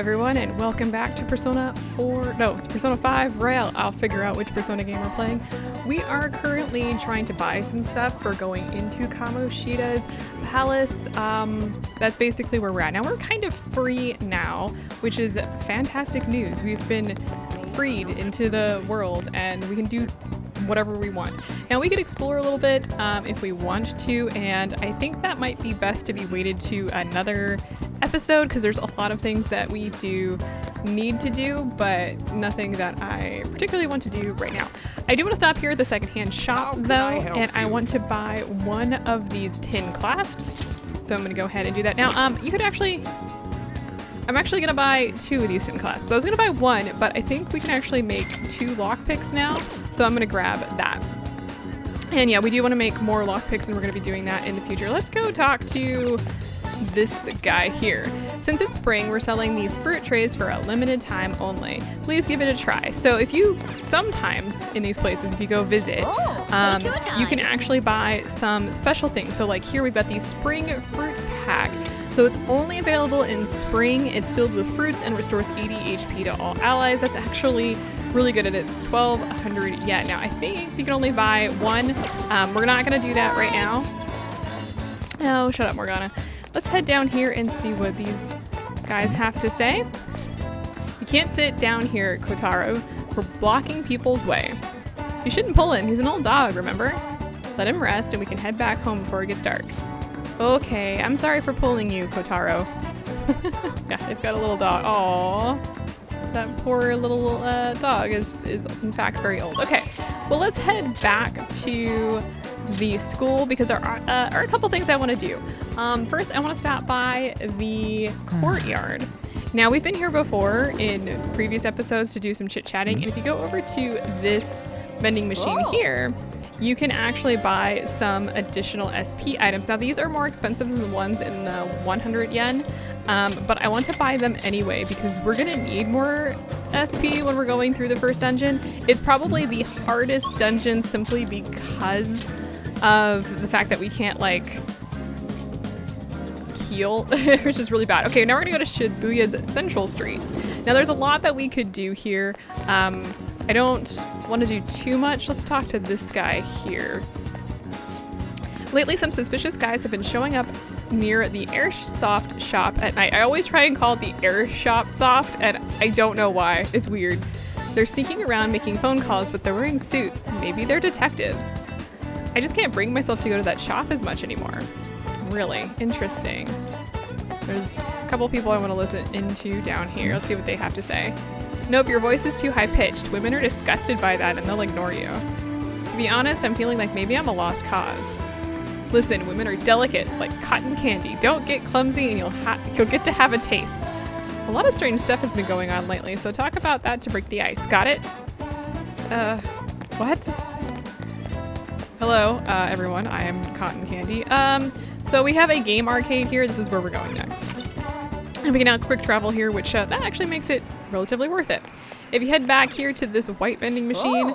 everyone, and welcome back to Persona 5 Royal. I'll figure out which Persona game we're playing. We are currently trying to buy some stuff for going into Kamoshida's palace. That's basically where we're at. Now we're kind of free now, which is fantastic news. We've been freed into the world and we can do whatever we want. Now we could explore a little bit if we want to, and I think that might be best to be weighted to another episode because there's a lot of things that we do need to do, but nothing that I particularly want to do right now. I do want to stop here at the secondhand shop though, and I want to buy one of these tin clasps. So I'm going to go ahead and do that now. I'm actually gonna buy 2 of these tin clasps. I was gonna buy 1, but I think we can actually make 2 lockpicks now, so I'm gonna grab that. And yeah, we do want to make more lockpicks, and we're gonna be doing that in the future. Let's go talk to this guy here. Since it's spring, we're selling these fruit trays for a limited time only. Please give it a try. So if you, sometimes in these places, if you go visit, you can actually buy some special things. So like here we've got the spring fruit pack. So it's only available in spring. It's filled with fruits and restores 80 HP to all allies. That's actually really good, and it's 1200 yen. Now I think you can only buy 1. We're not gonna do that right now. Oh, shut up, Morgana. Let's head down here and see what these guys have to say. You can't sit down here, Kotaro. We're blocking people's way. You shouldn't pull him. He's an old dog, remember? Let him rest and we can head back home before it gets dark. Okay, I'm sorry for pulling you, Kotaro. Yeah, they've got a little dog. Aww. That poor little dog is in fact very old. Okay, well let's head back to the school because there are a couple things I want to do. First, I want to stop by the courtyard. Now, we've been here before in previous episodes to do some chit-chatting, and if you go over to this vending machine here, you can actually buy some additional SP items. Now, these are more expensive than the ones in the 100 yen, but I want to buy them anyway because we're gonna need more SP when we're going through the first dungeon. It's probably the hardest dungeon simply because of the fact that we can't like heal, which is really bad. Okay, now we're gonna go to Shibuya's Central Street. Now there's a lot that we could do here. I don't want to do too much. Let's talk to this guy here. Lately, some suspicious guys have been showing up near the Airsoft shop at night. I always try and call it the Airshop Soft, and I don't know why. It's weird. They're sneaking around making phone calls, but they're wearing suits. Maybe they're detectives. I just can't bring myself to go to that shop as much anymore. Really interesting. There's a couple people I want to listen into down here. Let's see what they have to say. Nope, your voice is too high-pitched. Women are disgusted by that and they'll ignore you. To be honest, I'm feeling like maybe I'm a lost cause. Listen, women are delicate, like cotton candy. Don't get clumsy and you'll get to have a taste. A lot of strange stuff has been going on lately, so talk about that to break the ice. Got it? What? Hello, everyone. I am Cotton Candy. So we have a game arcade here. This is where we're going next. And we can now quick travel here, which that actually makes it relatively worth it. If you head back here to this white vending machine,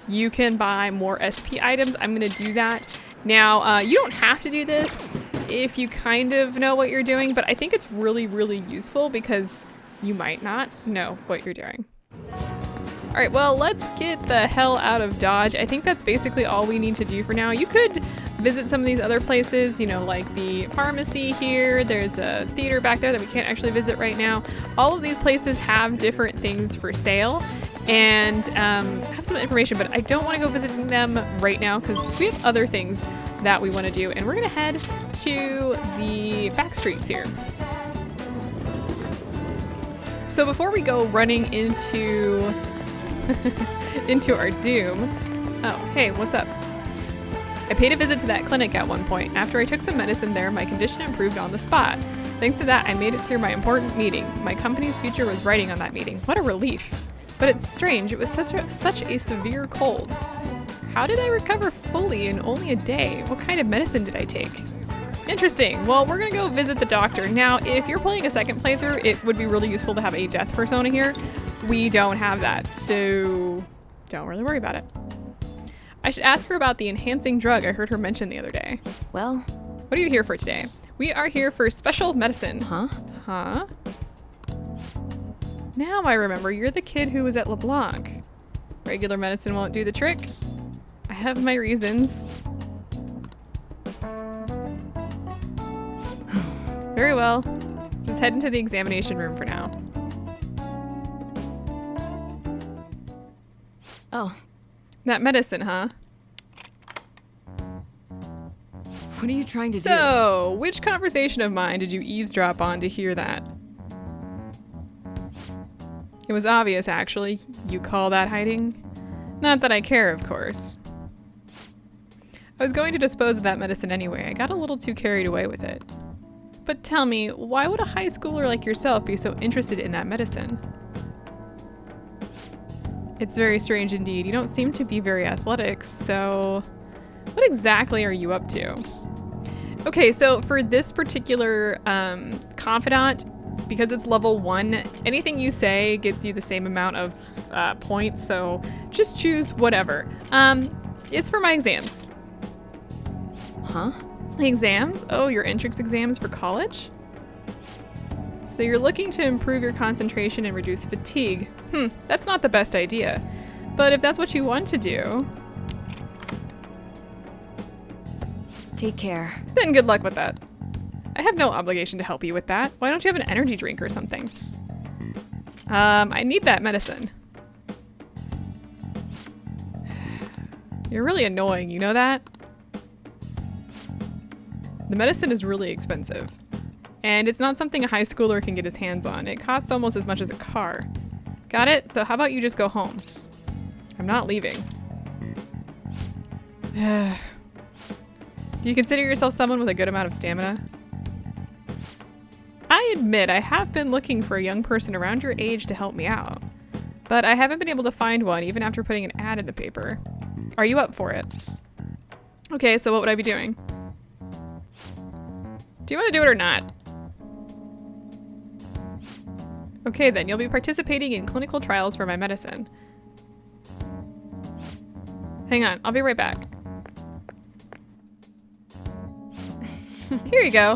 you can buy more SP items. I'm gonna do that. Now, you don't have to do this if you kind of know what you're doing, but I think it's really, really useful because you might not know what you're doing. All right, well, let's get the hell out of Dodge. I think that's basically all we need to do for now. You could visit some of these other places, you know, like the pharmacy here. There's a theater back there that we can't actually visit right now. All of these places have different things for sale and have some information, but I don't want to go visiting them right now because we have other things that we want to do. And we're going to head to the back streets here. So before we go running into our doom. Oh, hey, what's up? I paid a visit to that clinic at one point. After I took some medicine there, my condition improved on the spot. Thanks to that, I made it through my important meeting. My company's future was riding on that meeting. What a relief. But it's strange, it was such a severe cold. How did I recover fully in only a day? What kind of medicine did I take? Interesting. Well, we're gonna go visit the doctor. Now, if you're playing a second playthrough, it would be really useful to have a death persona here. We don't have that, so don't really worry about it. I should ask her about the enhancing drug I heard her mention the other day. Well, what are you here for today? We are here for special medicine. Huh? Now I remember, you're the kid who was at LeBlanc. Regular medicine won't do the trick. I have my reasons. Very well. Just head into the examination room for now. Oh. That medicine, huh? What are you trying to do? So, which conversation of mine did you eavesdrop on to hear that? It was obvious, actually. You call that hiding? Not that I care, of course. I was going to dispose of that medicine anyway. I got a little too carried away with it. But tell me, why would a high schooler like yourself be so interested in that medicine? It's very strange indeed. You don't seem to be very athletic, so what exactly are you up to? Okay, so for this particular confidant, because it's level 1, anything you say gets you the same amount of points, so just choose whatever. It's for my exams. Huh? Exams? Oh, your entrance exams for college? So you're looking to improve your concentration and reduce fatigue. That's not the best idea. But if that's what you want to do... Take care. Then good luck with that. I have no obligation to help you with that. Why don't you have an energy drink or something? I need that medicine. You're really annoying, you know that? The medicine is really expensive. And it's not something a high schooler can get his hands on. It costs almost as much as a car. Got it? So how about you just go home? I'm not leaving. Do you consider yourself someone with a good amount of stamina? I admit I have been looking for a young person around your age to help me out. But I haven't been able to find one even after putting an ad in the paper. Are you up for it? Okay, so what would I be doing? Do you want to do it or not? Okay then, you'll be participating in clinical trials for my medicine. Hang on, I'll be right back. Here you go.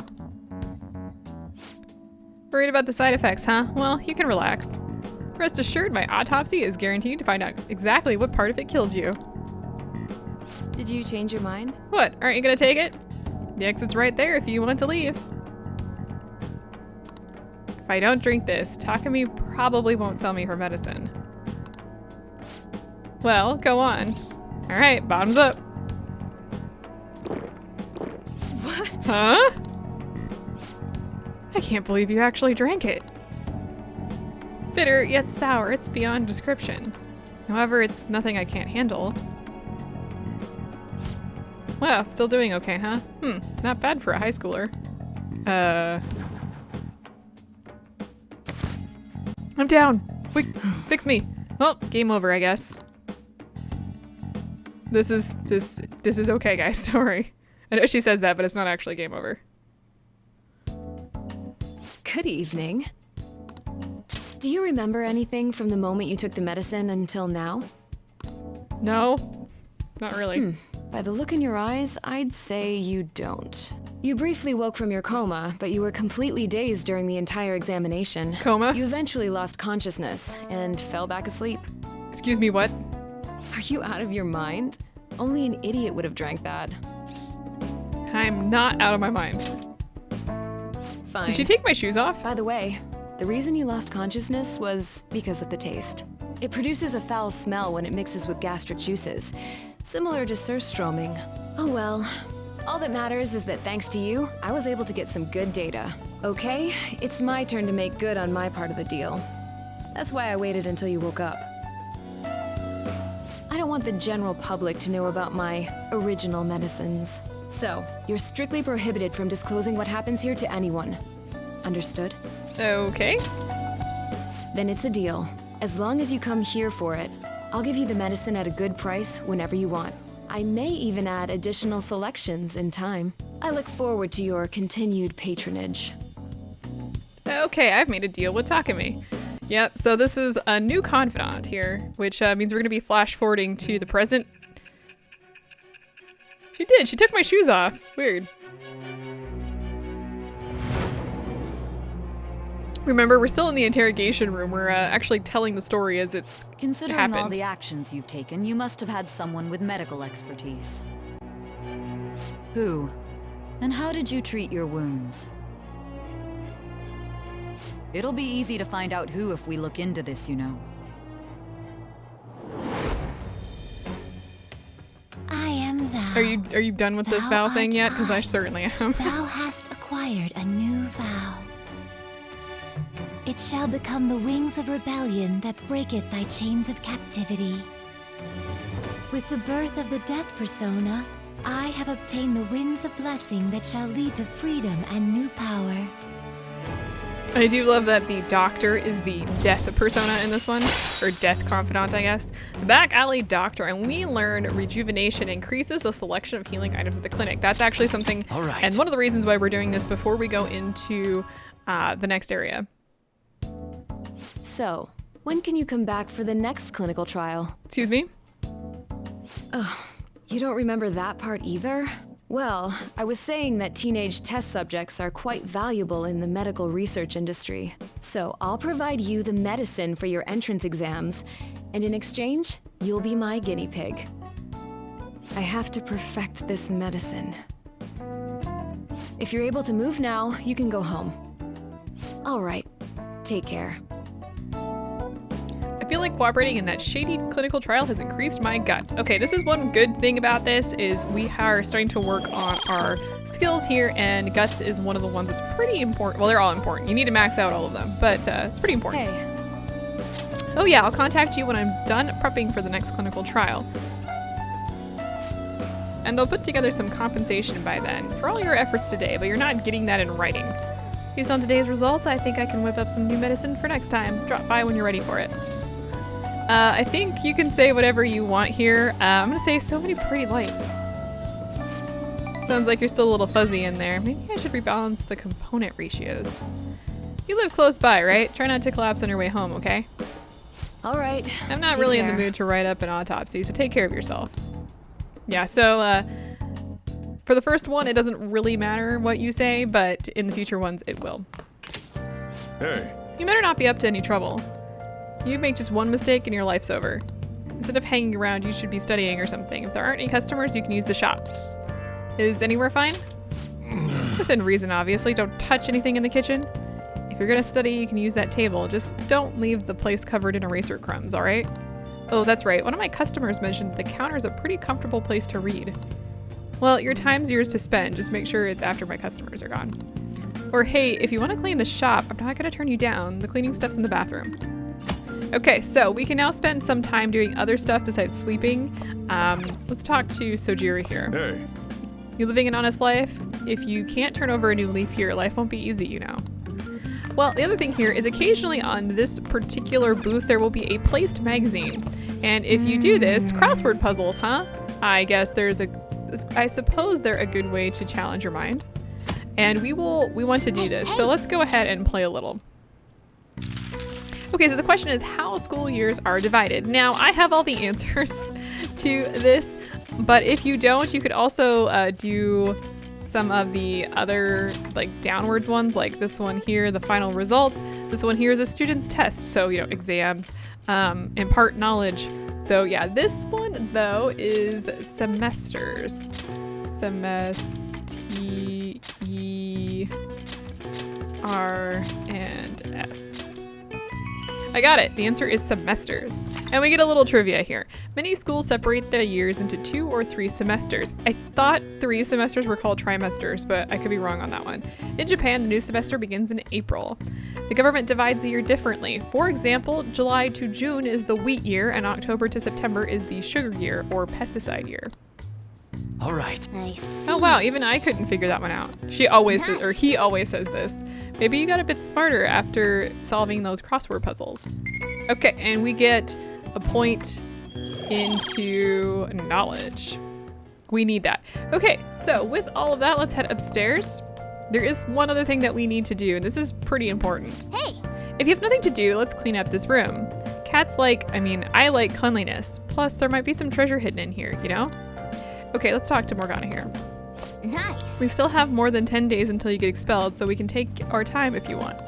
Worried about the side effects, huh? Well, you can relax. Rest assured, my autopsy is guaranteed to find out exactly what part of it killed you. Did you change your mind? What, aren't you gonna take it? The exit's right there if you want to leave. If I don't drink this, Takumi probably won't sell me her medicine. Well, go on. All right, bottoms up. What? Huh? I can't believe you actually drank it. Bitter, yet sour, it's beyond description. However, it's nothing I can't handle. Wow, still doing okay, huh? Not bad for a high schooler. I'm down. Wait, fix me. Well, game over, I guess. This is okay, guys. Don't worry. I know she says that, but it's not actually game over. Good evening. Do you remember anything from the moment you took the medicine until now? No, not really. By the look in your eyes, I'd say you don't. You briefly woke from your coma, but you were completely dazed during the entire examination. Coma? You eventually lost consciousness and fell back asleep. Excuse me, what? Are you out of your mind? Only an idiot would have drank that. I'm not out of my mind. Fine. Did she take my shoes off? By the way, the reason you lost consciousness was because of the taste. It produces a foul smell when it mixes with gastric juices, similar to surströmming. Oh well. All that matters is that thanks to you, I was able to get some good data. Okay, it's my turn to make good on my part of the deal. That's why I waited until you woke up. I don't want the general public to know about my original medicines. So, you're strictly prohibited from disclosing what happens here to anyone. Understood? Okay. Then it's a deal. As long as you come here for it, I'll give you the medicine at a good price whenever you want. I may even add additional selections in time. I look forward to your continued patronage. Okay, I've made a deal with Takumi. Yep, so this is a new confidant here, which means we're going to be flash forwarding to the present. She did, she took my shoes off. Weird. Remember, we're still in the interrogation room. We're actually telling the story as it's Considering happened. all the actions you've taken, you must have had someone with medical expertise. Who? And how did you treat your wounds? It'll be easy to find out who if we look into this, you know. I am thou. Are you done with this vow thing yet? Because I certainly am. Thou hast acquired a new vow. It shall become the wings of rebellion that breaketh thy chains of captivity. With the birth of the death persona, I have obtained the winds of blessing that shall lead to freedom and new power. I do love that the doctor is the death persona in this one, or death confidant, I guess. The back alley doctor, and we learn rejuvenation increases the selection of healing items at the clinic. That's actually something, and one of the reasons why we're doing this before we go into the next area. So, when can you come back for the next clinical trial? Excuse me? Oh, you don't remember that part either? Well, I was saying that teenage test subjects are quite valuable in the medical research industry. So I'll provide you the medicine for your entrance exams, and in exchange, you'll be my guinea pig. I have to perfect this medicine. If you're able to move now, you can go home. All right, take care. I feel like cooperating in that shady clinical trial has increased my guts. Okay, this is one good thing about this is we are starting to work on our skills here, and guts is one of the ones that's pretty important. Well, they're all important. You need to max out all of them, but it's pretty important. Hey. Oh yeah, I'll contact you when I'm done prepping for the next clinical trial. And I'll put together some compensation by then for all your efforts today, but you're not getting that in writing. Based on today's results, I think I can whip up some new medicine for next time. Drop by when you're ready for it. I think you can say whatever you want here. I'm gonna say so many pretty lights. Sounds like you're still a little fuzzy in there. Maybe I should rebalance the component ratios. You live close by, right? Try not to collapse on your way home, okay? All right. I'm not take really care. in the mood to write up an autopsy, so take care of yourself. Yeah, so for the first one, it doesn't really matter what you say, but in the future ones, it will. Hey. You better not be up to any trouble. You make just one mistake and your life's over. Instead of hanging around, you should be studying or something. If there aren't any customers, you can use the shop. Is anywhere fine? Within reason, obviously. Don't touch anything in the kitchen. If you're gonna study, you can use that table. Just don't leave the place covered in eraser crumbs, all right? Oh, that's right. One of my customers mentioned the counter's a pretty comfortable place to read. Well, your time's yours to spend. Just make sure it's after my customers are gone. Or hey, if you want to clean the shop, I'm not gonna turn you down. The cleaning stuff's in the bathroom. Okay, so we can now spend some time doing other stuff besides sleeping. Let's talk to Sojiri here. Hey. You living an honest life? If you can't turn over a new leaf here, life won't be easy, you know. Well, the other thing here is occasionally on this particular booth, there will be a placed magazine. And if you do this, crossword puzzles, huh? I guess I suppose they're a good way to challenge your mind. And we want to do this. So let's go ahead and play a little. Okay, so the question is how school years are divided. Now, I have all the answers to this, but if you don't, you could also do some of the other like downwards ones, like this one here, the final result. This one here is a student's test, so you know, exams, impart knowledge. So yeah, this one though is semesters. S-E-M-E-R and S. I got it. The answer is semesters. And we get a little trivia here. Many schools separate the years into 2 or 3 semesters. I thought 3 semesters were called trimesters, but I could be wrong on that one. In Japan, the new semester begins in April. The government divides the year differently. For example, July to June is the wheat year, and October to September is the sugar year or pesticide year. All right. Nice. Oh wow, even I couldn't figure that one out. She always says, or he always says this. Maybe you got a bit smarter after solving those crossword puzzles. Okay, and we get a point into knowledge. We need that. Okay, so with all of that, let's head upstairs. There is one other thing that we need to do, and this is pretty important. Hey! If you have nothing to do, let's clean up this room. I like cleanliness. Plus, there might be some treasure hidden in here, you know? Okay, let's talk to Morgana here. Nice. We still have more than 10 days until you get expelled, so we can take our time if you want.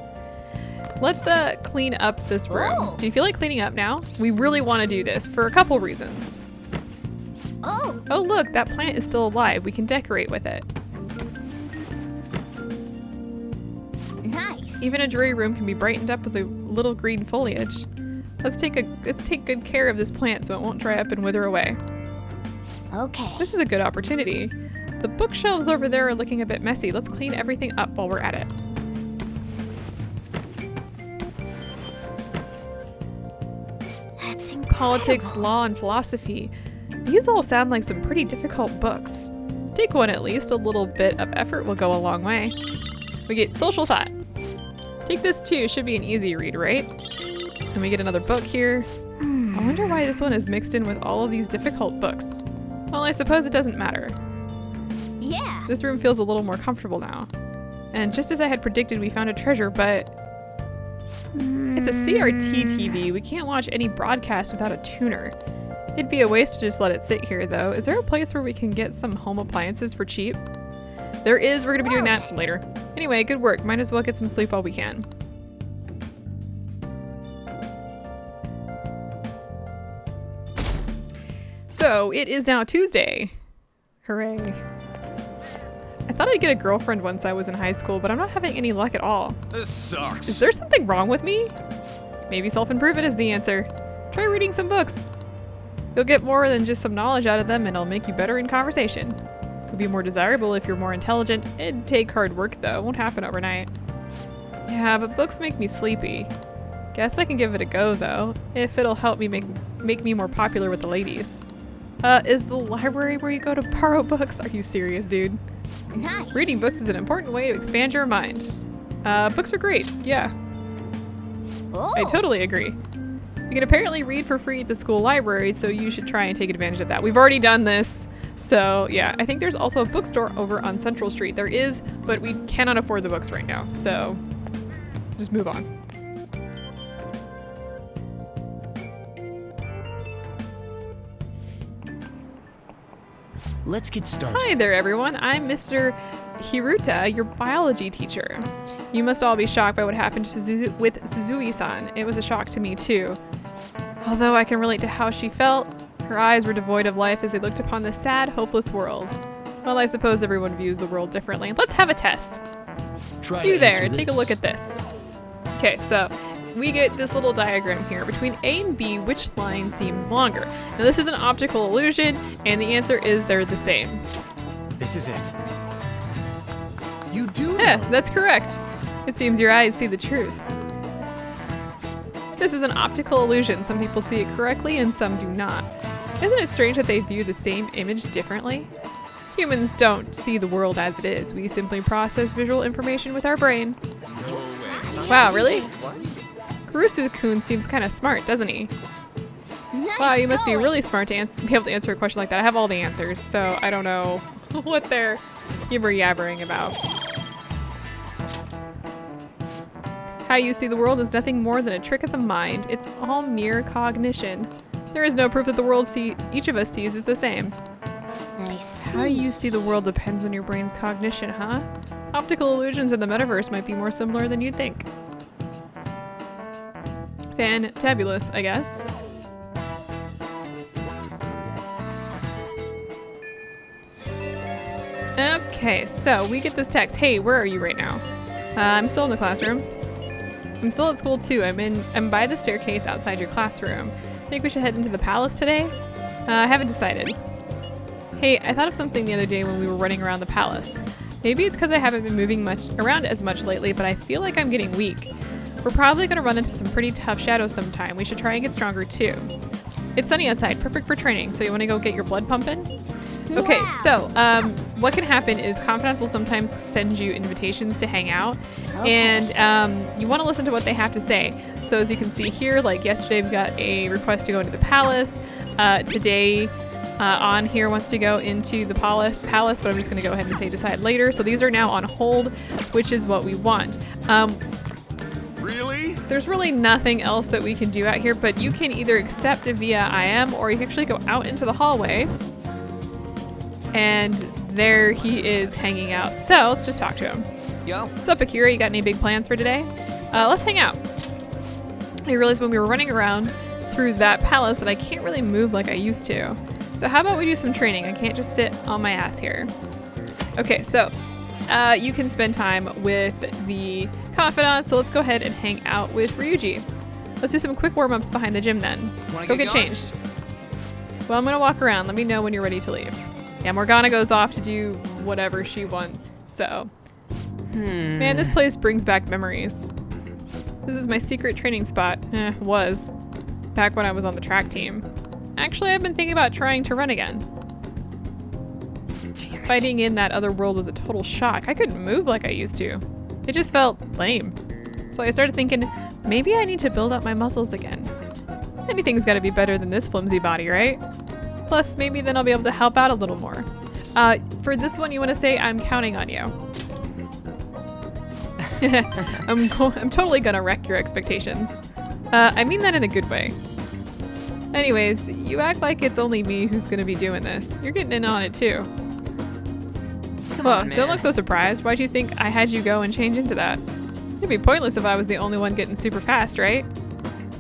Let's clean up this room. Do you feel like cleaning up now? We really want to do this for a couple reasons. Oh, look, that plant is still alive. We can decorate with it. Nice. Even a dreary room can be brightened up with a little green foliage. Let's take good care of this plant so it won't dry up and wither away. Okay. This is a good opportunity. The bookshelves over there are looking a bit messy. Let's clean everything up while we're at it. That's incredible. Politics, law, and philosophy. These all sound like some pretty difficult books. Take one at least. A little bit of effort will go a long way. We get social thought. Take this too. Should be an easy read, right? And we get another book here. I wonder why this one is mixed in with all of these difficult books. Well, I suppose it doesn't matter. Yeah. This room feels a little more comfortable now. And just as I had predicted, we found a treasure, but it's a CRT TV. We can't watch any broadcast without a tuner. It'd be a waste to just let it sit here, though. Is there a place where we can get some home appliances for cheap? There is. We're going to be doing that later. Anyway, good work. Might as well get some sleep while we can. So, it is now Tuesday. Hooray. I thought I'd get a girlfriend once I was in high school, but I'm not having any luck at all. This sucks. Is there something wrong with me? Maybe self-improvement is the answer. Try reading some books. You'll get more than just some knowledge out of them, and it'll make you better in conversation. You'll be more desirable if you're more intelligent. It'd take hard work, though. It won't happen overnight. Yeah, but books make me sleepy. Guess I can give it a go, though, if it'll help me make me more popular with the ladies. Is the library where you go to borrow books? Are you serious, dude? Nice. Reading books is an important way to expand your mind. Books are great, yeah. I totally agree. You can apparently read for free at the school library, so you should try and take advantage of that. We've already done this, so yeah. I think there's also a bookstore over on Central Street. There is, but we cannot afford the books right now, so just move on. Let's get started. Hi there, everyone. I'm Mr. Hiruta, your biology teacher. You must all be shocked by what happened to with Suzui-san. It was a shock to me, too. Although I can relate to how she felt, her eyes were devoid of life as they looked upon this sad, hopeless world. Well, I suppose everyone views the world differently. Let's have a test. Try You to there, answer take a this. look at this. Okay, so we get this little diagram here. Between A and B, which line seems longer? Now this is an optical illusion, and the answer is they're the same. This is it. You do Yeah, know. that's correct. It seems your eyes see the truth. This is an optical illusion. Some people see it correctly and some do not. Isn't it strange that they view the same image differently? Humans don't see the world as it is. We simply process visual information with our brain. Wow, really? Kurusu-kun seems kind of smart, doesn't he? Nice Wow, you must be going. really smart to be able to answer a question like that. I have all the answers, so I don't know what they're yibber-yabbering about. How you see the world is nothing more than a trick of the mind. It's all mere cognition. There is no proof that the world each of us sees is the same. I see. How you see the world depends on your brain's cognition, huh? Optical illusions in the metaverse might be more similar than you'd think. Fantabulous, I guess. Okay, so we get this text. Hey, where are you right now? I'm still in the classroom. I'm still at school too. I'm by the staircase outside your classroom. Think we should head into the palace today? I haven't decided. Hey, I thought of something the other day when we were running around the palace. Maybe it's because I haven't been moving around as much lately, but I feel like I'm getting weak. We're probably gonna run into some pretty tough shadows sometime. We should try and get stronger too. It's sunny outside, perfect for training, so you wanna go get your blood pumping? Okay, so what can happen is Confidants will sometimes send you invitations to hang out, and you want to listen to what they have to say. So as you can see here, like yesterday we got a request to go into the palace. Today on here wants to go into the palace, but I'm just going to go ahead and say decide later. So these are now on hold, which is what we want. Really? There's really nothing else that we can do out here, but you can either accept it via IM or you can actually go out into the hallway. And there he is hanging out. So let's just talk to him. Yo. What's up, Akira? You got any big plans for today? Let's hang out. I realized when we were running around through that palace that I can't really move like I used to. So how about we do some training? I can't just sit on my ass here. Okay, so you can spend time with the confidant, so let's go ahead and hang out with Ryuji. Let's do some quick warm-ups behind the gym then. Go get changed. Well, I'm gonna walk around. Let me know when you're ready to leave. Yeah, Morgana goes off to do whatever she wants, so. Man, this place brings back memories. This is my secret training spot. Was. Back when I was on the track team. Actually, I've been thinking about trying to run again. Fighting in that other world was a total shock. I couldn't move like I used to. It just felt lame. So I started thinking, maybe I need to build up my muscles again. Anything's gotta be better than this flimsy body, right? Plus, maybe then I'll be able to help out a little more. For this one, you wanna say, I'm counting on you. I'm totally gonna wreck your expectations. I mean that in a good way. Anyways, you act like it's only me who's gonna be doing this. You're getting in on it too. Well, don't look so surprised. Why'd you think I had you go and change into that? It'd be pointless if I was the only one getting super fast, right?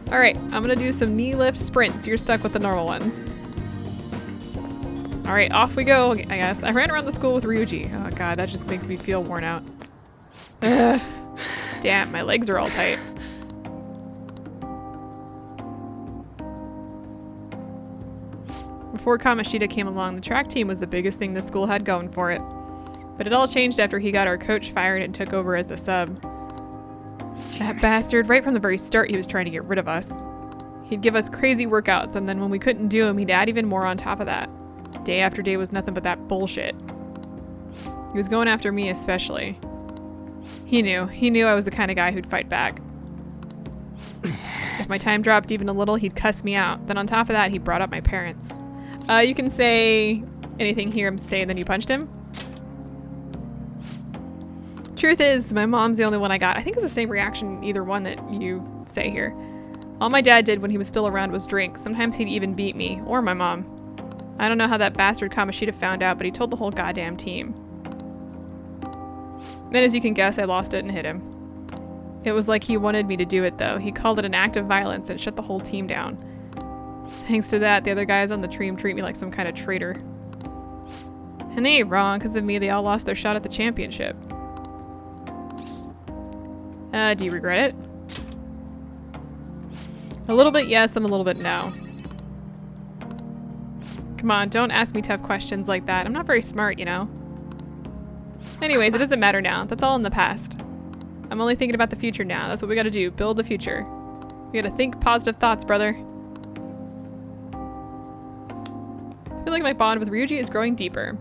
Alright, I'm gonna do some knee lift sprints. You're stuck with the normal ones. Alright, off we go, I guess. I ran around the school with Ryuji. Oh god, that just makes me feel worn out. Ugh. Damn, my legs are all tight. Before Kamoshida came along, the track team was the biggest thing the school had going for it. But it all changed after he got our coach fired and took over as the sub. That bastard, right from the very start, he was trying to get rid of us. He'd give us crazy workouts, and then when we couldn't do them, he'd add even more on top of that. Day after day was nothing but that bullshit. He was going after me especially. He knew I was the kind of guy who'd fight back. If my time dropped even a little, he'd cuss me out. Then on top of that, he brought up my parents. You can say anything here I'm saying, then you punched him. Truth is, my mom's the only one I got. I think it's the same reaction, either one that you say here. All my dad did when he was still around was drink. Sometimes he'd even beat me, or my mom. I don't know how that bastard Kamoshida found out, but he told the whole goddamn team. Then as you can guess, I lost it and hit him. It was like he wanted me to do it though. He called it an act of violence and shut the whole team down. Thanks to that, the other guys on the team treat me like some kind of traitor. And they ain't wrong, because of me they all lost their shot at the championship. Do you regret it? A little bit yes, and a little bit no. Come on, don't ask me tough questions like that. I'm not very smart, you know. Anyways, it doesn't matter now. That's all in the past. I'm only thinking about the future now. That's what we gotta do. Build the future. We gotta think positive thoughts, brother. I feel like my bond with Ryuji is growing deeper.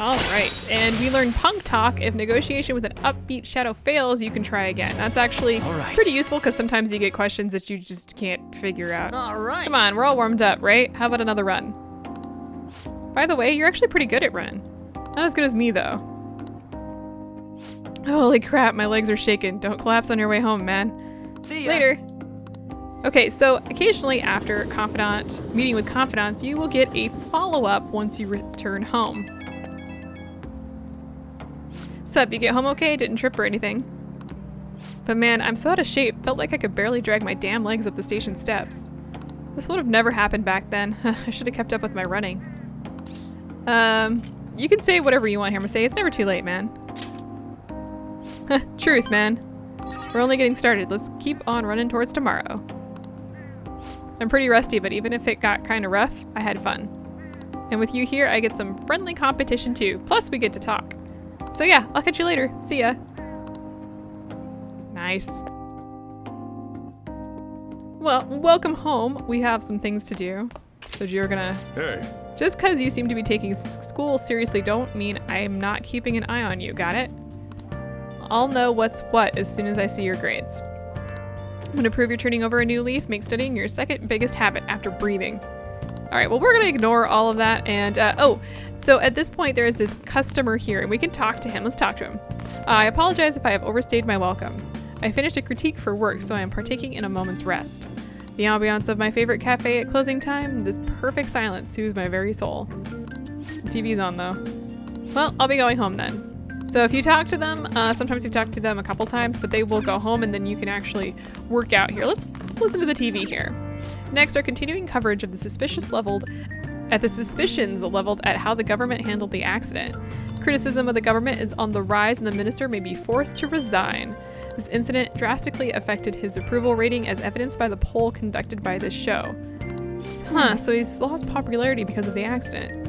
Alright, and we learned Punk Talk. If negotiation with an upbeat shadow fails, you can try again. That's actually pretty useful because sometimes you get questions that you just can't figure out. Alright. Come on, we're all warmed up, right? How about another run? By the way, you're actually pretty good at run. Not as good as me, though. Holy crap, my legs are shaking. Don't collapse on your way home, man. See ya. Later. Okay, so occasionally after meeting with confidants, you will get a follow-up once you return home. Sup, you get home okay? Didn't trip or anything. But man, I'm so out of shape. Felt like I could barely drag my damn legs up the station steps. This would have never happened back then. I should have kept up with my running. You can say whatever you want here, Masay. It's never too late, man. Truth, man. We're only getting started. Let's keep on running towards tomorrow. I'm pretty rusty, but even if it got kind of rough, I had fun. And with you here, I get some friendly competition too. Plus, we get to talk. So yeah, I'll catch you later. See ya. Nice. Well, welcome home. We have some things to do. So you're gonna... Hey. Just because you seem to be taking school seriously don't mean I'm not keeping an eye on you, got it? I'll know what's what as soon as I see your grades. I'm gonna prove you're turning over a new leaf, make studying your second biggest habit after breathing. All right, well, we're gonna ignore all of that and, so at this point there is this customer here and we can talk to him. Let's talk to him. I apologize if I have overstayed my welcome. I finished a critique for work, so I am partaking in a moment's rest. The ambiance of my favorite cafe at closing time, this perfect silence soothes my very soul. The TV's on though. Well, I'll be going home then. So if you talk to them, sometimes you've talked to them a couple times, but they will go home and then you can actually work out here. Let's listen to the TV here. Next, our continuing coverage of the suspicions leveled at how the government handled the accident. Criticism of the government is on the rise and the minister may be forced to resign. This incident drastically affected his approval rating as evidenced by the poll conducted by this show. Huh, so he's lost popularity because of the accident.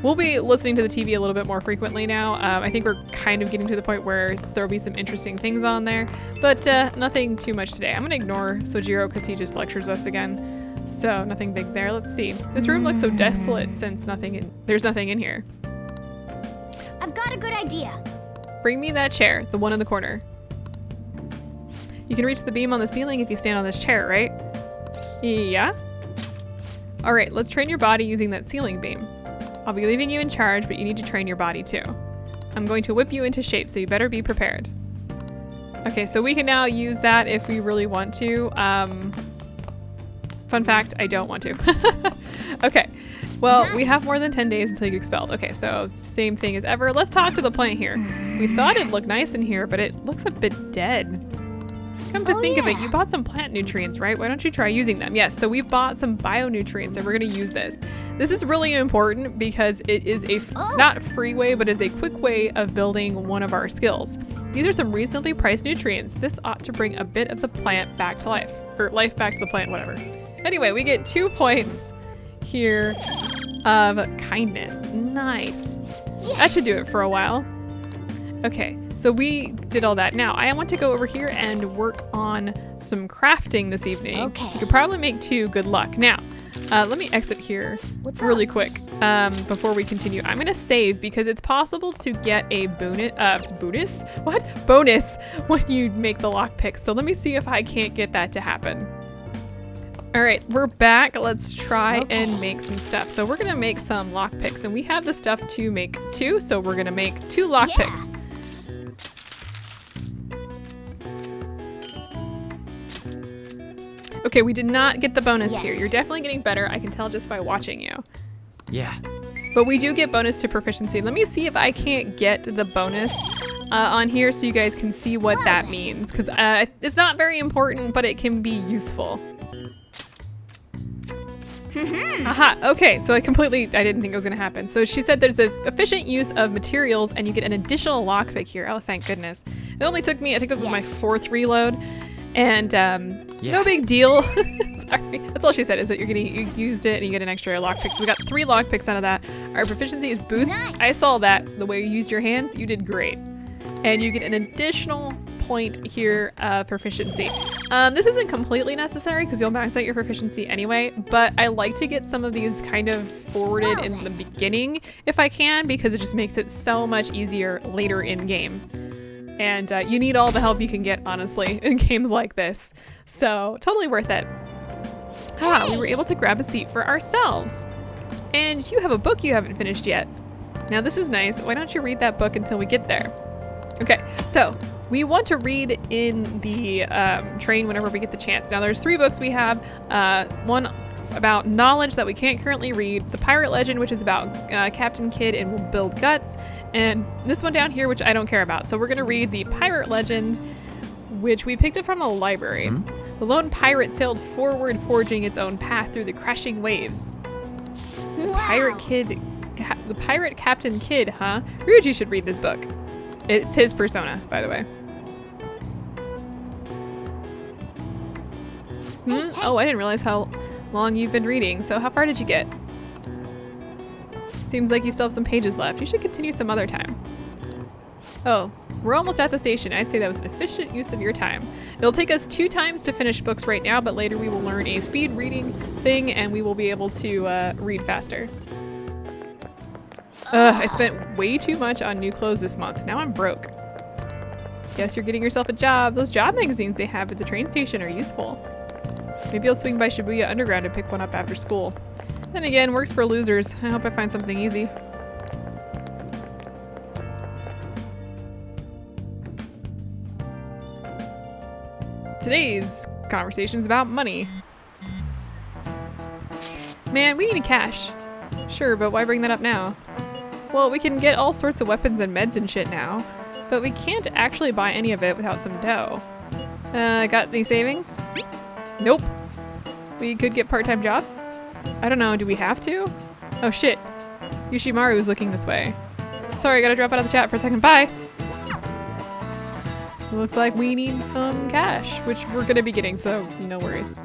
We'll be listening to the TV a little bit more frequently now. I think we're kind of getting to the point where there will be some interesting things on there, but nothing too much today. I'm gonna ignore Sojiro because he just lectures us again. So nothing big there. Let's see. This room looks so desolate since there's nothing in here. I've got a good idea. Bring me that chair, the one in the corner. You can reach the beam on the ceiling if you stand on this chair, right? Yeah? All right, let's train your body using that ceiling beam. I'll be leaving you in charge, but you need to train your body too. I'm going to whip you into shape, so you better be prepared. Okay, so we can now use that if we really want to. Fun fact, I don't want to. Okay, well, we have more than 10 days until you get expelled. Okay, so same thing as ever. Let's talk to the plant here. We thought it'd look nice in here, but it looks a bit dead. Come to think of it, you bought some plant nutrients, right? Why don't you try using them? Yes, so we bought some bio-nutrients and we're gonna use this. This is really important because it is a, not free way, but is a quick way of building one of our skills. These are some reasonably priced nutrients. This ought to bring a bit of the plant back to life. Or life back to the plant, whatever. Anyway, we get 2 points here of kindness. Nice. Yes. That should do it for a while. Okay, so we did all that. Now, I want to go over here and work on some crafting this evening. Okay. You could probably make 2, good luck. Now, let me exit here really quick before we continue. I'm gonna save because it's possible to get a bonus when you make the lockpick. So let me see if I can't get that to happen. All right, we're back. Let's try and make some stuff. So we're gonna make some lockpicks and we have the stuff to make 2. So we're gonna make 2 lockpicks. Okay, we did not get the bonus here. You're definitely getting better. I can tell just by watching you. Yeah. But we do get bonus to proficiency. Let me see if I can't get the bonus on here so you guys can see what that means. Because it's not very important, but it can be useful. Aha, okay, so I didn't think it was gonna happen. So she said there's an efficient use of materials and you get an additional lockpick here. Oh, thank goodness. It only took me, I think this is my 4th reload. And no big deal. Sorry, that's all she said is that you used it and you get an extra lockpick. So we got 3 lockpicks out of that. Our proficiency is boost. Nice. I saw that, the way you used your hands, you did great. And you get an additional point here of proficiency. This isn't completely necessary because you'll max out your proficiency anyway, but I like to get some of these kind of forwarded in the beginning if I can, because it just makes it so much easier later in game. And you need all the help you can get, honestly, in games like this. So, totally worth it. Ah, we were able to grab a seat for ourselves. And you have a book you haven't finished yet. Now, this is nice. Why don't you read that book until we get there? Okay, so we want to read in the train whenever we get the chance. Now, there's 3 books we have. One about knowledge that we can't currently read. The Pirate Legend, which is about Captain Kidd and will build guts. And this one down here, which I don't care about. So we're gonna read the Pirate Legend, which we picked up from the library. The lone pirate sailed forward, forging its own path through the crashing waves. The Pirate Captain Kidd, huh? Ryuji should read this book. It's his persona, by the way. Oh, I didn't realize how long you've been reading. So how far did you get? Seems like you still have some pages left. You should continue some other time. Oh, we're almost at the station. I'd say that was an efficient use of your time. It'll take us 2 times to finish books right now, but later we will learn a speed reading thing and we will be able to read faster. I spent way too much on new clothes this month. Now I'm broke. Guess you're getting yourself a job. Those job magazines they have at the train station are useful. Maybe I'll swing by Shibuya Underground and pick one up after school. Then again, works for losers. I hope I find something easy. Today's conversation is about money. Man, we need cash. Sure, but why bring that up now? Well, we can get all sorts of weapons and meds and shit now, but we can't actually buy any of it without some dough. Got any savings? Nope. We could get part-time jobs? I don't know, do we have to? Oh shit. Yoshimaru is looking this way. Sorry, gotta drop out of the chat for a second. Bye! Looks like we need some cash, which we're gonna be getting, so no worries.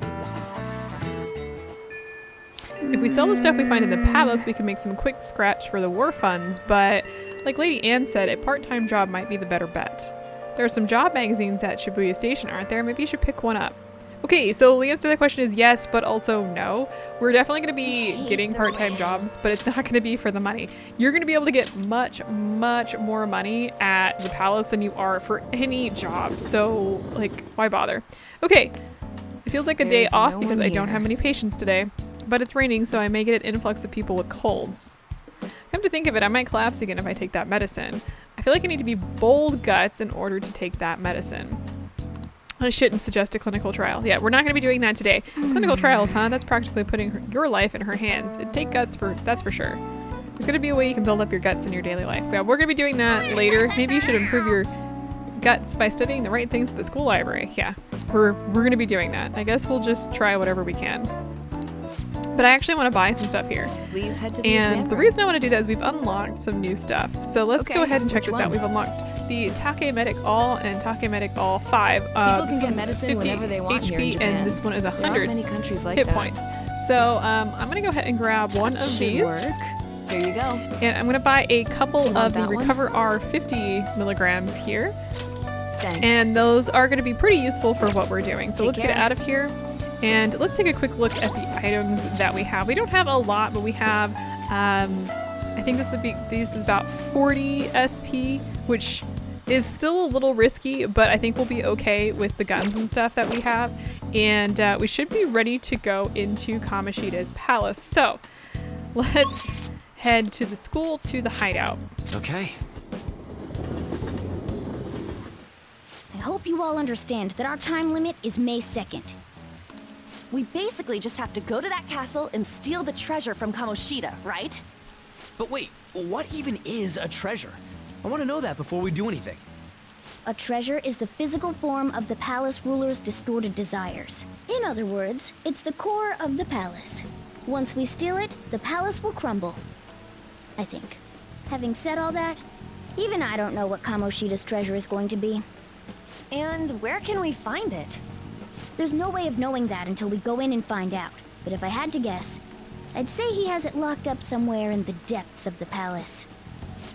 If we sell the stuff we find in the palace, we can make some quick scratch for the war funds, but like Lady Anne said, a part-time job might be the better bet. There are some job magazines at Shibuya Station, aren't there? Maybe you should pick one up. Okay, so the answer to that question is yes, but also no. We're definitely going to be getting part-time jobs, but it's not going to be for the money. You're going to be able to get much, much more money at the palace than you are for any job. So, like, why bother? Okay, it feels like a day off because I don't have many patients today, but it's raining, so I may get an influx of people with colds. Come to think of it, I might collapse again if I take that medicine. I feel like I need to be bold guts in order to take that medicine. I shouldn't suggest a clinical trial. Yeah, we're not going to be doing that today. Clinical trials, huh? That's practically putting your life in her hands. It'd take guts that's for sure. There's going to be a way you can build up your guts in your daily life. Yeah, we're going to be doing that later. Maybe you should improve your guts by studying the right things at the school library. Yeah, we're going to be doing that. I guess we'll just try whatever we can. But I actually want to buy some stuff here. Please head to the And exam the room. reason I want to do that is we've unlocked some new stuff. So let's go ahead and check which this out. one? We've unlocked the Take Medic All and Take Medic All 5. People This can get one's medicine 50 whenever they want HP, here in Japan. and this one is There aren't 100 many countries like hit that. points. So I'm going to go ahead and grab one of Should these. work. There you go. And I'm going to buy a couple You want of the that one? Recover R 50 milligrams here. Thanks. And those are going to be pretty useful for what we're doing. So Take let's get care. out of here. And let's take a quick look at the items that we have. We don't have a lot, but we have, I think this is about 40 SP, which is still a little risky, but I think we'll be okay with the guns and stuff that we have. And we should be ready to go into Kamoshida's palace. So let's head to the school, to the hideout. Okay. I hope you all understand that our time limit is May 2nd. We basically just have to go to that castle and steal the treasure from Kamoshida, right? But wait, what even is a treasure? I want to know that before we do anything. A treasure is the physical form of the palace ruler's distorted desires. In other words, it's the core of the palace. Once we steal it, the palace will crumble. I think. Having said all that, even I don't know what Kamoshida's treasure is going to be. And where can we find it? There's no way of knowing that until we go in and find out. But if I had to guess, I'd say he has it locked up somewhere in the depths of the palace.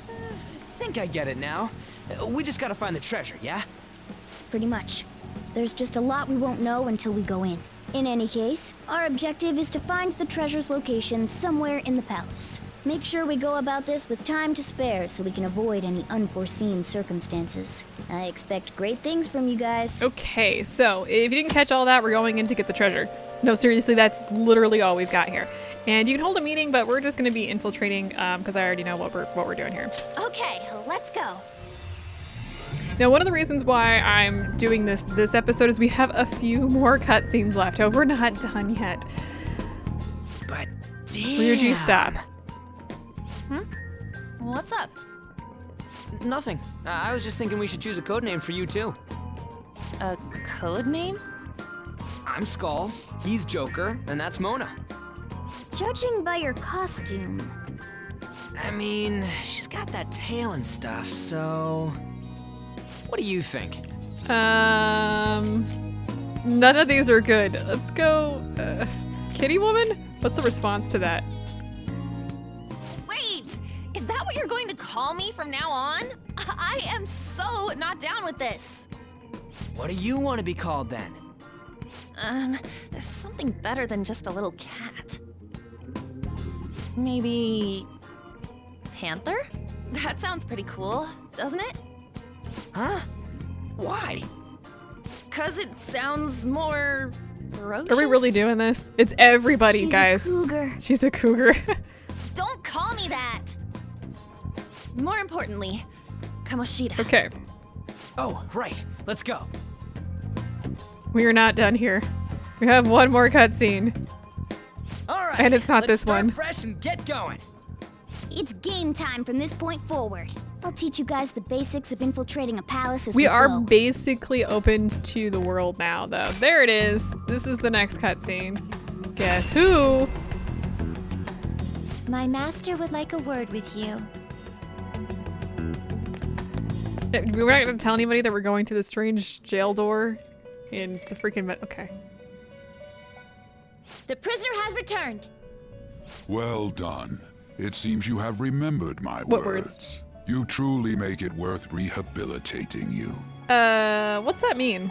I think I get it now. We just gotta find the treasure, yeah? Pretty much. There's just a lot we won't know until we go in. In any case, our objective is to find the treasure's location somewhere in the palace. Make sure we go about this with time to spare so we can avoid any unforeseen circumstances. I expect great things from you guys. Okay, so if you didn't catch all that, we're going in to get the treasure. No, seriously, that's literally all we've got here. And you can hold a meeting, but we're just going to be infiltrating because I already know what we're doing here. Okay, let's go. Now, one of the reasons why I'm doing this episode is we have a few more cutscenes left. Oh, we're not done yet. But damn. Where'd you stop? What's up? Nothing. I was just thinking we should choose a code name for you too. A code name? I'm Skull, he's Joker, and that's Mona. Judging by your costume, I mean, she's got that tail and stuff, so... What do you think? None of these are good. Let's go, Kitty Woman? What's the response to that? Wait! Is that what you're going to call me from now on? I am so not down with this. What do you want to be called then? Something better than just a little cat. Maybe... Panther? That sounds pretty cool, doesn't it? Huh? Why? 'Cause it sounds more ferocious. Are we really doing this? It's everybody, she's guys. a cougar. She's a cougar. Don't call me that! More importantly, Kamoshida. Okay, Oh, right. Let's go. we are not done here. We have one more cutscene. All right. And it's not let's this start one. fresh and get going. It's game time from this point forward. I'll teach you guys the basics of infiltrating a palace as We are go. basically opened to the world now, though. There it is. This is the next cutscene. Guess who? My master would like a word with you. We're not gonna tell anybody that we're going through the strange jail door in the freaking okay. The prisoner has returned. Well done. It seems you have remembered my What words. You truly make it worth rehabilitating you. What's that mean?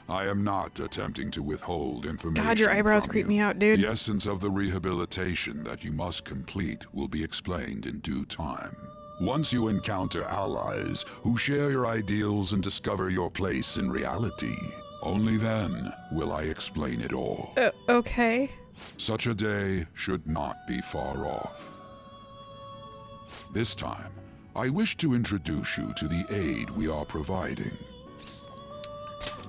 I am not attempting to withhold information. God, your eyebrows from creep you. me out, dude. The essence of the rehabilitation that you must complete will be explained in due time. Once you encounter allies who share your ideals and discover your place in reality, only then will I explain it all. Okay. Such a day should not be far off. This time, I wish to introduce you to the aid we are providing.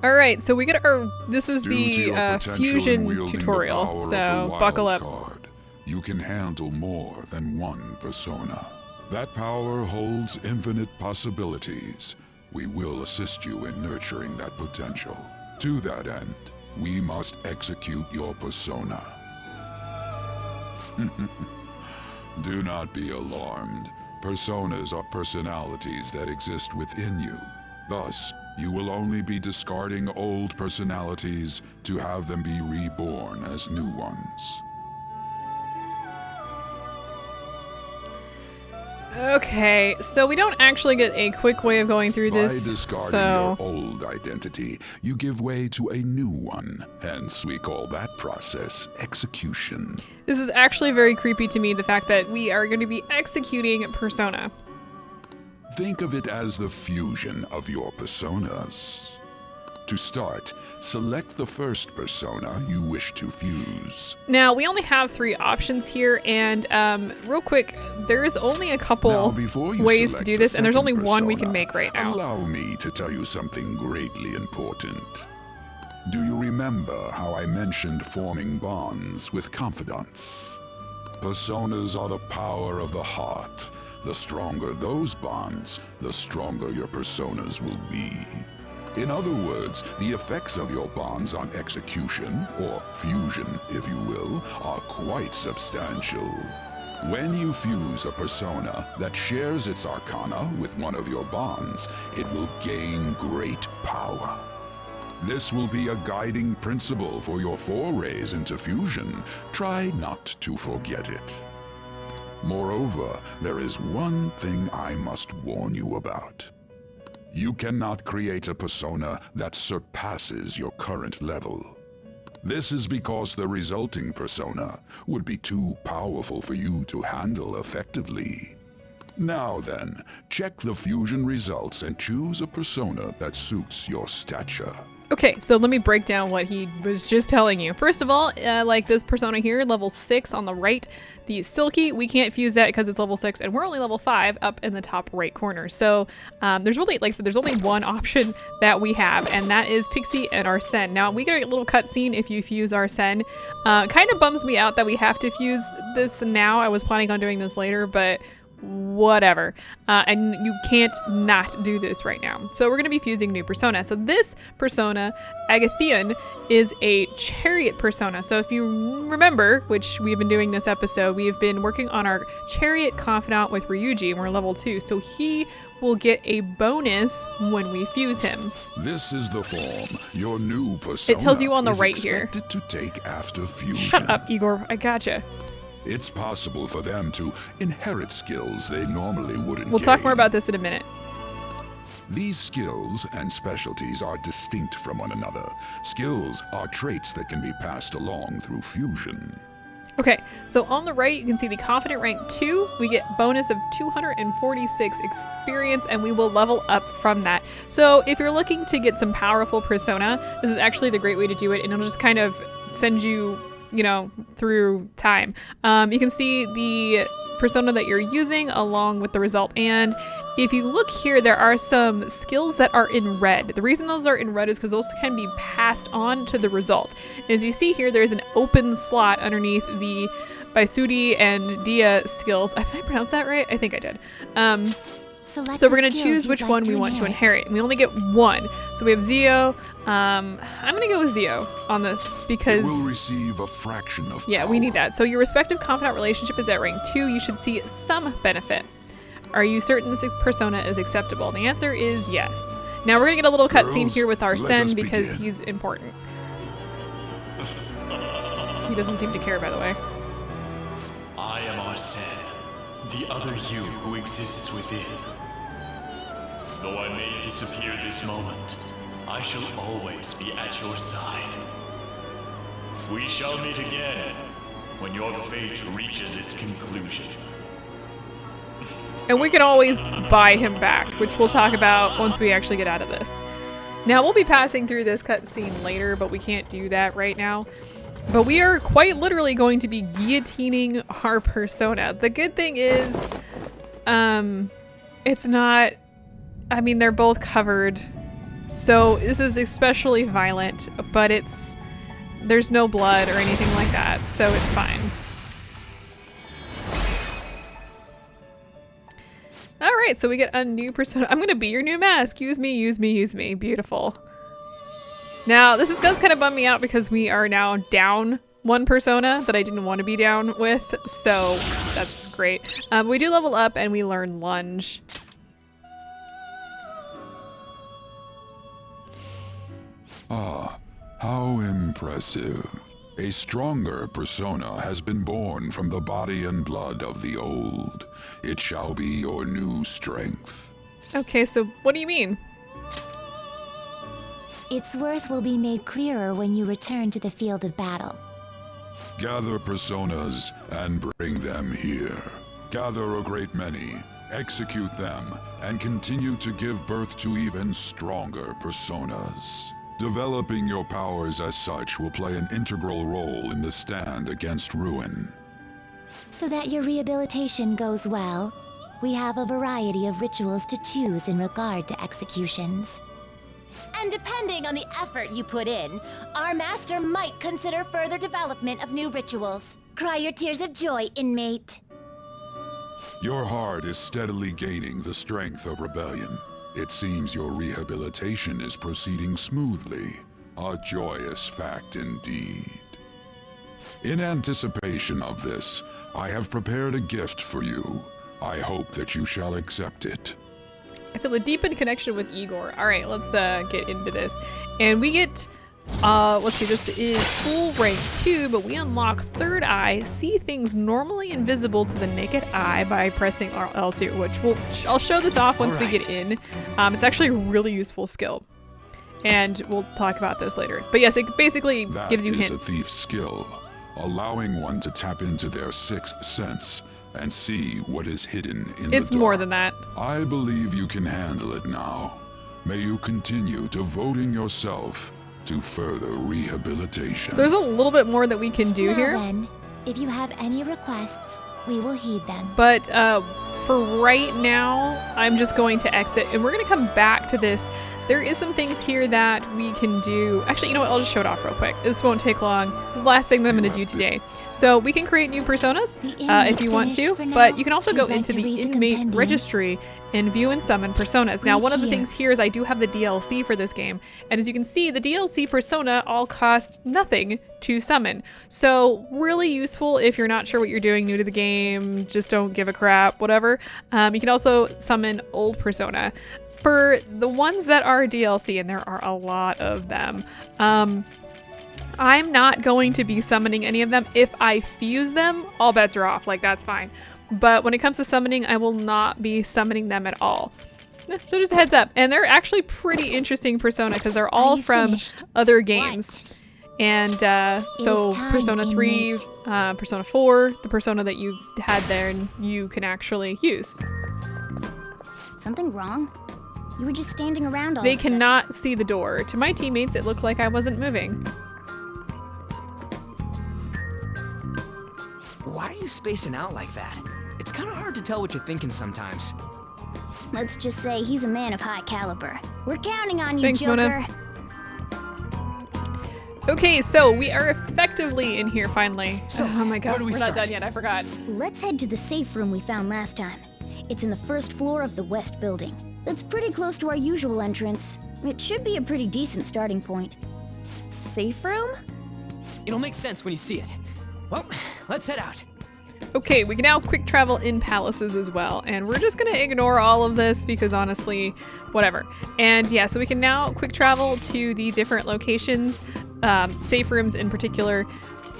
All right, so we get our. This is Due to the your potential in fusion wielding the tutorial. power of the So wild buckle up. card, you can handle more than one persona. That power holds infinite possibilities. We will assist you in nurturing that potential. To that end, we must execute your persona. Do not be alarmed. Personas are personalities that exist within you. Thus, you will only be discarding old personalities to have them be reborn as new ones. Okay, so we don't actually get a quick way of going through this. By discarding So your old identity, you give way to a new one. Hence, we call that process execution. this is actually very creepy to me. The fact that we are going to be executing Persona. Think of it as the fusion of your personas. To start, select the first persona you wish to fuse. Now we only have 3 options here, and real quick, there is only a Now, couple before you ways to select do the this, and there's only second one we can persona, make right now. Allow me to tell you something greatly important. Do you remember how I mentioned forming bonds with confidants? Personas are the power of the heart. The stronger those bonds, the stronger your personas will be. In other words, the effects of your bonds on execution, or fusion if you will, are quite substantial. When you fuse a persona that shares its arcana with one of your bonds, it will gain great power. This will be a guiding principle for your forays into fusion. Try not to forget it. Moreover, there is one thing I must warn you about. You cannot create a persona that surpasses your current level. This is because the resulting persona would be too powerful for you to handle effectively. Now then, check the fusion results and choose a persona that suits your stature. Okay, so let me break down what he was just telling you. First of all, like this persona here, level 6 on the right, the Silky, we can't fuse that because it's level 6, and we're only level 5 up in the top right corner. So there's really, like I said, there's only one option that we have, and that is Pixie and Arsene. Now, we get a little cutscene if you fuse Arsene. Kind of bums me out that we have to fuse this now. I was planning on doing this later, but whatever. And you can't not do this right now. So we're going to be fusing new persona. So this persona, Agathian, is a chariot persona. So if you remember, which we've been doing this episode, we have been working on our chariot confidant with Ryuji, and we're level 2. So he will get a bonus when we fuse him. This is the form your new persona It tells you on the is right here. expected to take after fusion. Shut up, Igor. I gotcha. It's possible for them to inherit skills they normally wouldn't We'll talk more gain. about this in a minute. These skills and specialties are distinct from one another. Skills are traits that can be passed along through fusion. Okay, so on the right, you can see the Confident rank 2. We get bonus of 246 experience, and we will level up from that. So if you're looking to get some powerful persona, this is actually the great way to do it, and it'll just kind of send you, you know, through time. You can see the persona that you're using along with the result, and if you look here, there are some skills that are in red. The reason those are in red is because those can be passed on to the result. As you see here, there's an open slot underneath the by Sudi and Dia skills. Did I pronounce that right? I think I did. Select So the we're going to skills choose you'd which like one we want to inherit. And we only get one. So we have Zio. I'm going to go with Zio on this It because... will receive a fraction of Yeah, power. we need that. So your respective confidant relationship is at rank 2. You should see some benefit. Are you certain this persona is acceptable? The answer is yes. Now we're going to get a little cutscene Girls, here with let Arsene us because begin. he's important. He doesn't seem to care, by the way. I am Arsene, the other you who exists within. Though I may disappear this moment, I shall always be at your side. We shall meet again when your fate reaches its conclusion. And we can always buy him back, which we'll talk about once we actually get out of this. Now, we'll be passing through this cutscene later, but we can't do that right now. But we are quite literally going to be guillotining our persona. The good thing is, it's not... I mean, they're both covered. So this is especially violent, but there's no blood or anything like that, so it's fine. All right, so we get a new persona. I'm gonna be your new mask. Use me, use me, use me. Beautiful. Now, this does kind of bum me out because we are now down one persona that I didn't want to be down with, so that's great. We do level up and we learn lunge. Ah, how impressive. A stronger persona has been born from the body and blood of the old. It shall be your new strength. Okay, so what do you mean? Its worth will be made clearer when you return to the field of battle. Gather personas and bring them here. Gather a great many, execute them, and continue to give birth to even stronger personas. Developing your powers as such will play an integral role in the stand against ruin. So that your rehabilitation goes well, we have a variety of rituals to choose in regard to executions. And depending on the effort you put in, our master might consider further development of new rituals. Cry your tears of joy, inmate. Your heart is steadily gaining the strength of rebellion. It seems your rehabilitation is proceeding smoothly. A joyous fact indeed. In anticipation of this, I have prepared a gift for you. I hope that you shall accept it. I feel a deepened connection with Igor. All right, let's get into this. And we get, let's see, this is full rank 2, but we unlock third eye, see things normally invisible to the naked eye by pressing L2, which I'll show this off once we get in. It's actually a really useful skill. And we'll talk about this later. But yes, it basically gives you hints. That is a thief's skill, allowing one to tap into their sixth sense and see what is hidden in the dark. It's more than that. I believe you can handle it now. May you continue devoting yourself to further rehabilitation. There's a little bit more that we can do Well here. Then, if you have any requests, we will heed them. But for right now, I'm just going to exit and we're gonna come back to this. There is some things here that we can do. Actually, you know what? I'll just show it off real quick. This won't take long. It's the last thing that I'm going to do today. So we can create new personas if you want to, but you can also go into the inmate registry and view and summon personas. Now, one of the things here is I do have the DLC for this game. And as you can see, the DLC persona all cost nothing to summon. So really useful if you're not sure what you're doing, new to the game, just don't give a crap, whatever. You can also summon old persona. For the ones that are DLC, and there are a lot of them, I'm not going to be summoning any of them. If I fuse them, all bets are off, like that's fine. But when it comes to summoning, I will not be summoning them at all. So just a heads up. And they're actually pretty interesting persona because they're all from other games. And so Persona 3, Persona 4, the persona that you had there and you can actually use. Something wrong? You were just standing around all They of a sudden. cannot see the door. To my teammates, it looked like I wasn't moving. Why are you spacing out like that? It's kind of hard to tell what you're thinking sometimes. Let's just say he's a man of high caliber. We're counting on you, Thanks, Joker. Mona. Okay, so we are effectively in here finally. So, oh my god, where do we we're not start? done yet, I forgot. Let's head to the safe room we found last time. It's in the first floor of the west building. It's pretty close to our usual entrance. It should be a pretty decent starting point. Safe room? It'll make sense when you see it. Well, let's head out. Okay, we can now quick travel in palaces as well, and we're just gonna ignore all of this because honestly, whatever. And yeah, so we can now quick travel to the different locations, safe rooms in particular,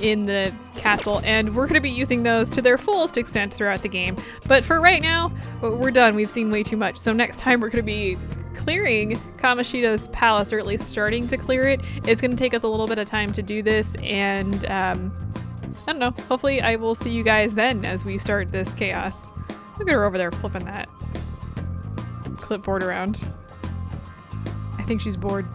in the castle, and we're gonna be using those to their fullest extent throughout the game. But for right now, we're done. We've seen way too much. So next time we're gonna be clearing Kamoshida's palace, or at least starting to clear it. It's gonna take us a little bit of time to do this, and I don't know, hopefully I will see you guys then as we start this chaos. Look at her over there flipping that clipboard around. I think she's bored.